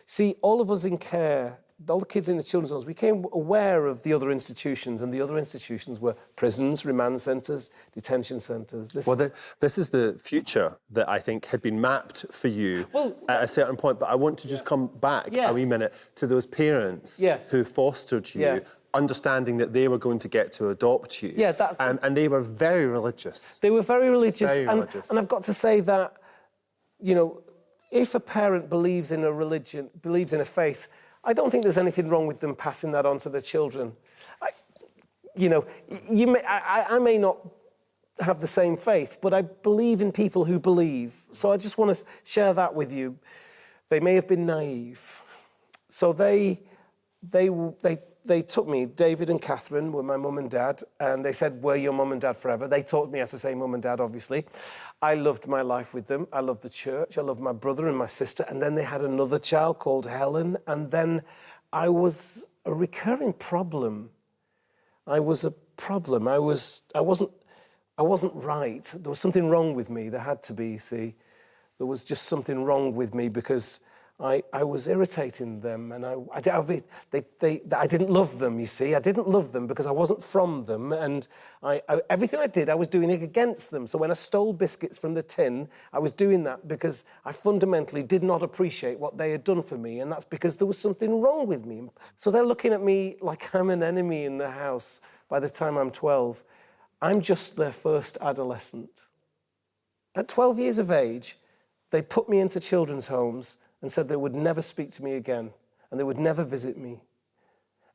See, all of us in care, all the kids in the children's homes, became aware of the other institutions, and the other institutions were prisons, remand centres, detention centres. This is the future that I think had been mapped for you at a certain point, but I want to just come back a wee minute to those parents who fostered you, understanding that they were going to get to adopt you. Yeah, and they were very religious. They were very religious. Very religious. And I've got to say that, you know, if a parent believes in a religion, believes in a faith, I don't think there's anything wrong with them passing that on to their children. I may not have the same faith, but I believe in people who believe. So I just want to share that with you. They may have been naive. So they took me, David and Catherine were my mum and dad, and they said, we're your mum and dad forever. They taught me how to say mum and dad, obviously. I loved my life with them. I loved the church. I loved my brother and my sister. And then they had another child called Helen. And then I was a recurring problem. I was a problem. I wasn't right. There was something wrong with me. There had to be, see. There was just something wrong with me because I was irritating them, and I didn't love them, you see. I didn't love them because I wasn't from them, and everything I did, I was doing it against them. So when I stole biscuits from the tin, I was doing that because I fundamentally did not appreciate what they had done for me, and that's because there was something wrong with me. So they're looking at me like I'm an enemy in the house by the time I'm 12. I'm just their first adolescent. At 12 years of age, they put me into children's homes and said they would never speak to me again. and they would never visit me.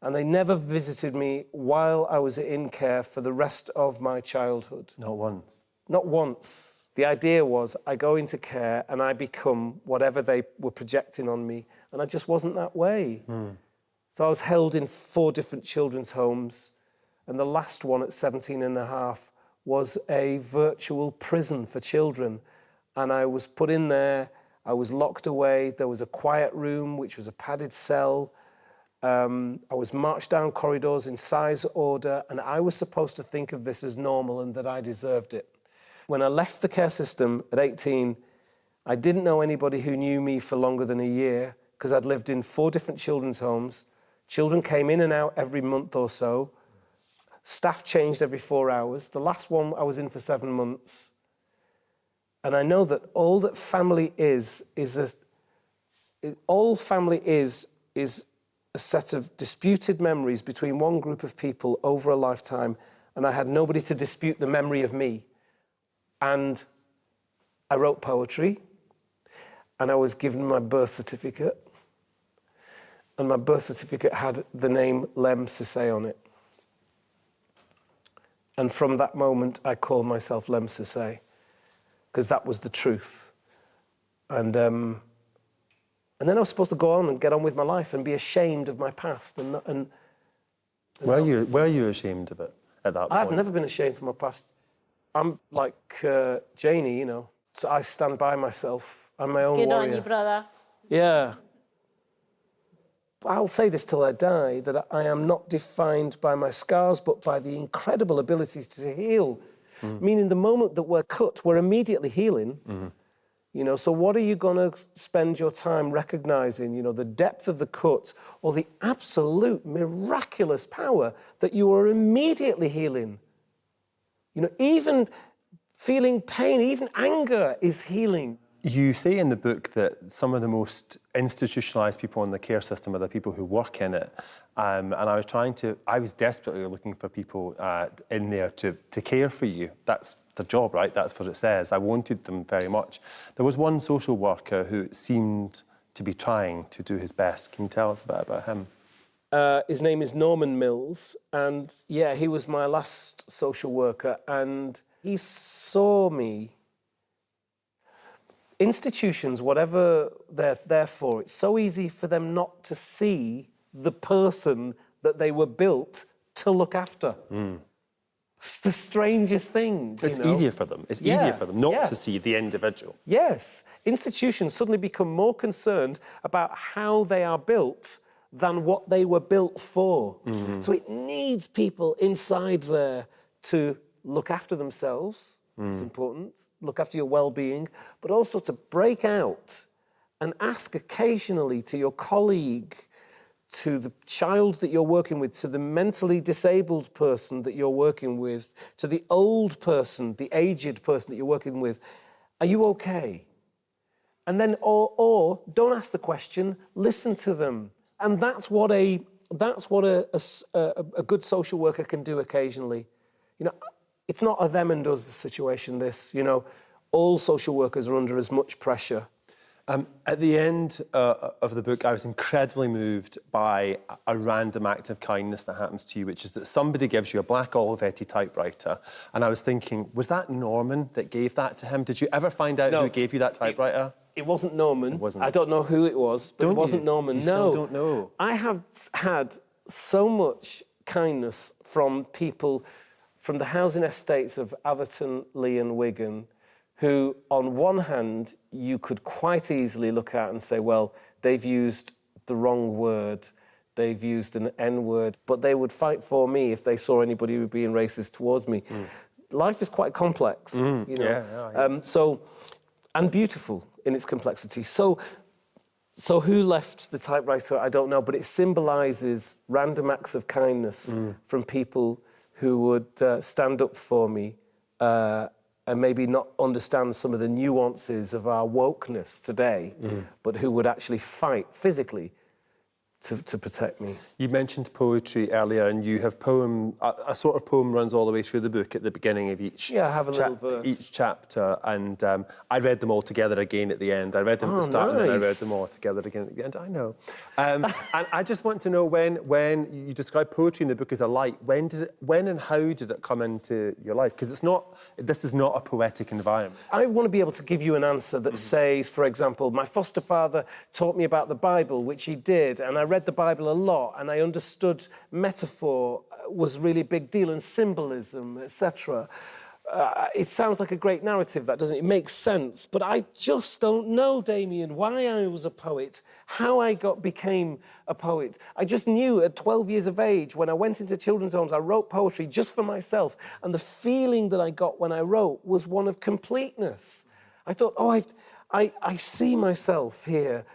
And they never visited me while I was in care for the rest of my childhood. Not once. Not once. The idea was I go into care and I become whatever they were projecting on me, and I just wasn't that way. So I was held in 4 different children's homes, and the last one at 17 and a half was a virtual prison for children. And I was put in there, I was locked away, there was a quiet room, which was a padded cell. I was marched down corridors in size order, and I was supposed to think of this as normal and that I deserved it. When I left the care system at 18, I didn't know anybody who knew me for longer than a year because I'd lived in 4 different children's homes. Children came in and out every month or so. Staff changed every 4 hours. The last one I was in for 7 months. And I know that all that family is a set of disputed memories between one group of people over a lifetime, and I had nobody to dispute the memory of me. And I wrote poetry, and I was given my birth certificate, and my birth certificate had the name Lem Sissay on it. And from that moment, I called myself Lem Sissay, because that was the truth. And then I was supposed to go on and get on with my life and be ashamed of my past. Were you ashamed of it at that point? I've never been ashamed of my past. I'm like Janey, you know. So I stand by myself. I'm my own Good warrior. on you, brother. Yeah. I'll say this till I die, that I am not defined by my scars, but by the incredible ability to heal. Meaning the moment that we're cut, we're immediately healing. You know, so what are you going to spend your time recognizing, you know, the depth of the cut or the absolute miraculous power that you are immediately healing? You know, even feeling pain, even anger is healing. You say in the book that some of the most institutionalised people in the care system are the people who work in it. And I was desperately looking for people in there to care for you. That's their job, right? That's what it says. I wanted them very much. There was one social worker who seemed to be trying to do his best. Can you tell us a bit about him? His name is Norman Mills, and yeah, he was my last social worker, and he saw me. Institutions, whatever they're there for, it's so easy for them not to see the person that they were built to look after. It's the strangest thing. It's easier for them. It's easier for them not to see the individual. Yes. Institutions suddenly become more concerned about how they are built than what they were built for. So it needs people inside there to look after themselves. It's important. Look after your well-being, but also to break out and ask occasionally to your colleague, to the child that you're working with, to the mentally disabled person that you're working with, to the old person, the aged person that you're working with, are you okay? And then, or don't ask the question, listen to them. And that's what a good social worker can do occasionally. You know, it's not a them and us situation, this. You know, all social workers are under as much pressure. At the end of the book, I was incredibly moved by a random act of kindness that happens to you, which is that somebody gives you a black Olivetti typewriter. And I was thinking, was that Norman that gave that to him? Did you ever find out who gave you that typewriter? It wasn't Norman. It wasn't. I don't know who it was, but it wasn't Norman. You still don't know. I have had so much kindness from people from the housing estates of Atherton, Lee and Wigan, who, on one hand, you could quite easily look at and say, well, they've used the wrong word, they've used an N-word, but they would fight for me if they saw anybody who being racist towards me. Life is quite complex, you know. And beautiful in its complexity. So who left the typewriter, I don't know, but it symbolises random acts of kindness from people who would stand up for me and maybe not understand some of the nuances of our wokeness today, but who would actually fight physically to protect me. You mentioned poetry earlier, and you have a sort of poem runs all the way through the book at the beginning of each. Yeah, I have a little verse. Each chapter, and I read them all together again at the end. I read them at the start, and then I read them all together again at the end. I know. And I just want to know when you describe poetry in the book as a light. When and how did it come into your life? Because this is not a poetic environment. I want to be able to give you an answer that says, for example, my foster father taught me about the Bible, which he did, and I read the Bible a lot, and I understood metaphor was really a big deal, and symbolism, etc. It sounds like a great narrative, that doesn't it? It makes sense, but I just don't know, Damien, why I was a poet, how I became a poet. I just knew at 12 years of age, when I went into children's homes, I wrote poetry just for myself, and the feeling that I got when I wrote was one of completeness. I thought, oh, I see myself here.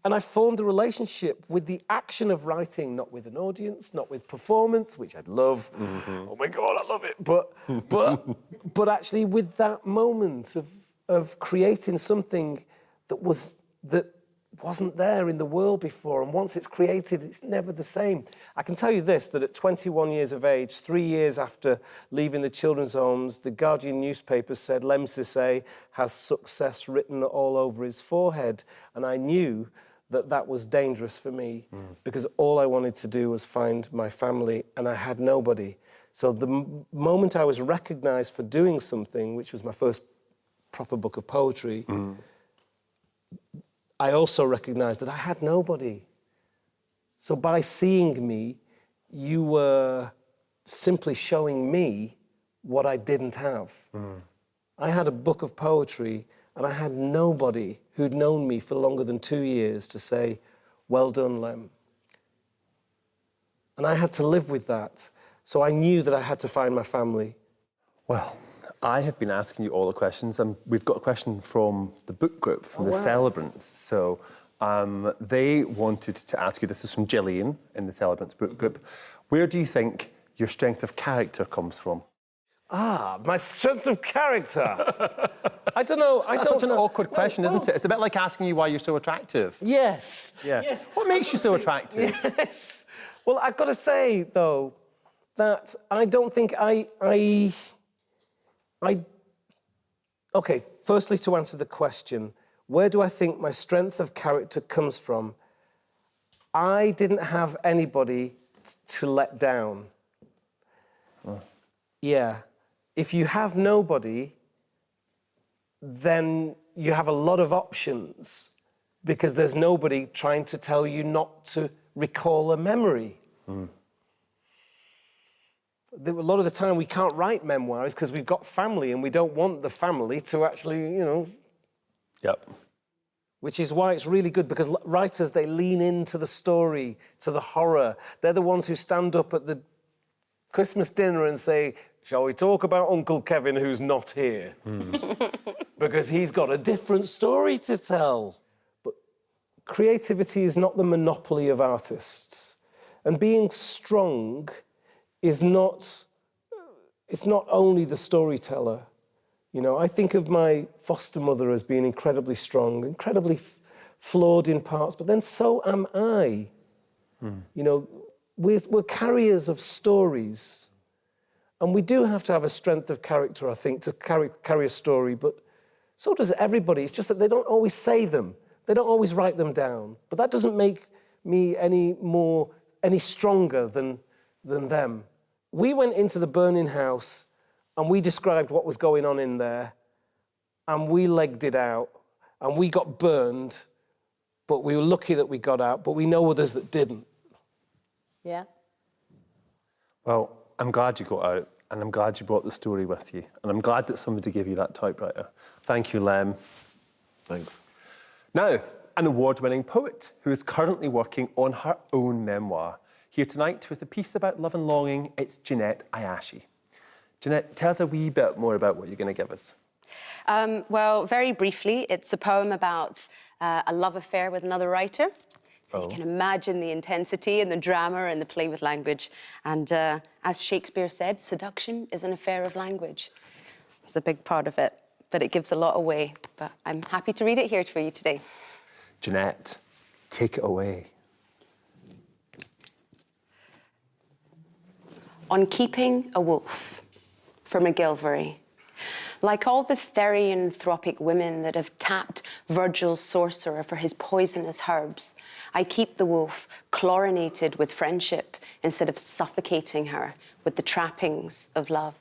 And I formed a relationship with the action of writing, not with an audience, not with performance, which I'd love. Mm-hmm. Oh my God, I love it. But actually with that moment of creating something that wasn't there in the world before. And once it's created, it's never the same. I can tell you this, that at 21 years of age, 3 years after leaving the children's homes, the Guardian newspaper said Lem Sissay has success written all over his forehead. And I knew that was dangerous for me because all I wanted to do was find my family, and I had nobody. So the moment I was recognised for doing something, which was my first proper book of poetry, I also recognised that I had nobody. So by seeing me, you were simply showing me what I didn't have. I had a book of poetry, and I had nobody who'd known me for longer than 2 years to say, well done, Lem. And I had to live with that. So I knew that I had to find my family. Well, I have been asking you all the questions, and we've got a question from the book group, from the Celebrants. So they wanted to ask you, this is from Gillian in the Celebrants book group, where do you think your strength of character comes from? My strength of character. I don't know. That's such an awkward question, isn't it? It's a bit like asking you why you're so attractive. Yes. Yeah. Yes. What makes you so attractive? Yes. Well, I've got to say, though, that I don't think Okay, firstly, to answer the question, where do I think my strength of character comes from? I didn't have anybody to let down. Yeah. If you have nobody, then you have a lot of options because there's nobody trying to tell you not to recall a memory. A lot of the time we can't write memoirs because we've got family and we don't want the family to actually, Yep. Which is why it's really good, because writers, they lean into the story, to the horror. They're the ones who stand up at the Christmas dinner and say, shall we talk about Uncle Kevin who's not here? Because he's got a different story to tell. But creativity is not the monopoly of artists. And being strong is not only the storyteller. I think of my foster mother as being incredibly strong, incredibly flawed in parts, but then so am I. We're carriers of stories. And we do have to have a strength of character, I think, to carry a story, but so does everybody. It's just that they don't always say them. They don't always write them down. But that doesn't make me any stronger than them. We went into the burning house and we described what was going on in there, and we legged it out, and we got burned, but we were lucky that we got out, but we know others that didn't. Yeah. Well, I'm glad you got out, and I'm glad you brought the story with you, and I'm glad that somebody gave you that typewriter. Thank you, Lem. Thanks. Now, an award-winning poet who is currently working on her own memoir. Here tonight with a piece about love and longing, it's Jeanette Ayashi. Jeanette, tell us a wee bit more about what you're going to give us. Well, very briefly, it's a poem about a love affair with another writer. So you can imagine the intensity and the drama and the play with language. And as Shakespeare said, seduction is an affair of language. It's a big part of it, but it gives a lot away. But I'm happy to read it here for you today. Jeanette, Take it away. On Keeping a Wolf, for McGilvery. Like all the therianthropic women that have tapped Virgil's sorcerer for his poisonous herbs, I keep the wolf chlorinated with friendship instead of suffocating her with the trappings of love.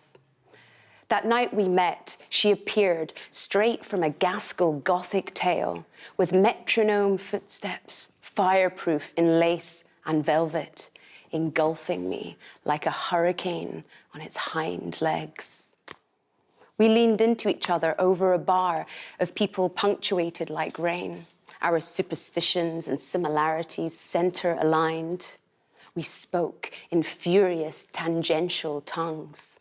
That night we met, she appeared straight from a Glasgow Gothic tale with metronome footsteps, fireproof in lace and velvet, engulfing me like a hurricane on its hind legs. We leaned into each other over a bar of people punctuated like rain, our superstitions and similarities center-aligned. We spoke in furious tangential tongues.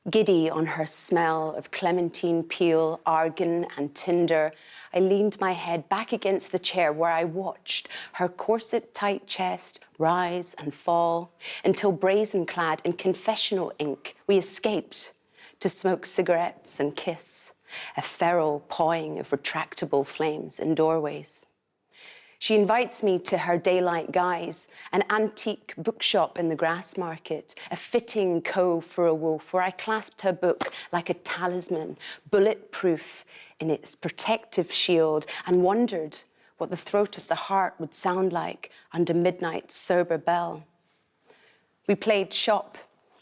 Giddy on her smell of clementine peel, argan and tinder, I leaned my head back against the chair where I watched her corset-tight chest rise and fall until brazen-clad in confessional ink, we escaped to smoke cigarettes and kiss, a feral pawing of retractable flames in doorways. She invites me to her daylight guise, an antique bookshop in the grass market, a fitting cove for a wolf, where I clasped her book like a talisman, bulletproof in its protective shield, and wondered what the throat of the heart would sound like under midnight's sober bell. We played shop.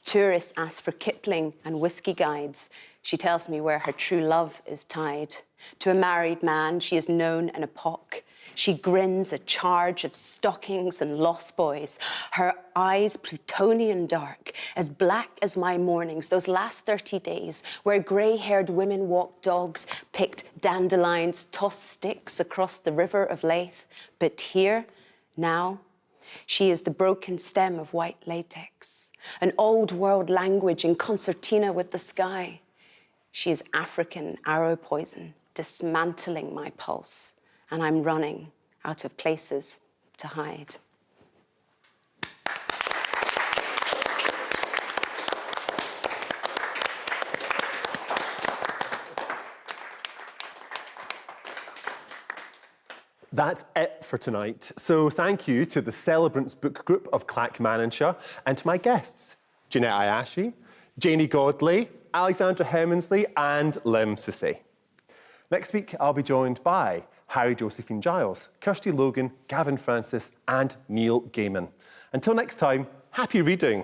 Tourists ask for Kipling and whiskey guides. She tells me where her true love is tied. To a married man, she is known an epoch. She grins a charge of stockings and lost boys, her eyes plutonian dark, as black as my mornings, those last 30 days, where grey-haired women walked dogs, picked dandelions, tossed sticks across the river of Leith. But here, now, she is the broken stem of white latex, an old world language in concertina with the sky. She is African arrow poison, dismantling my pulse, and I'm running out of places to hide. That's it for tonight. So thank you to the Celebrants Book Group of Clackmannanshire and to my guests, Jeanette Ayashi, Janey Godley, Alexandra Heminsley and Lim Sussay. Next week, I'll be joined by Harry Josephine Giles, Kirsty Logan, Gavin Francis and Neil Gaiman. Until next time, happy reading.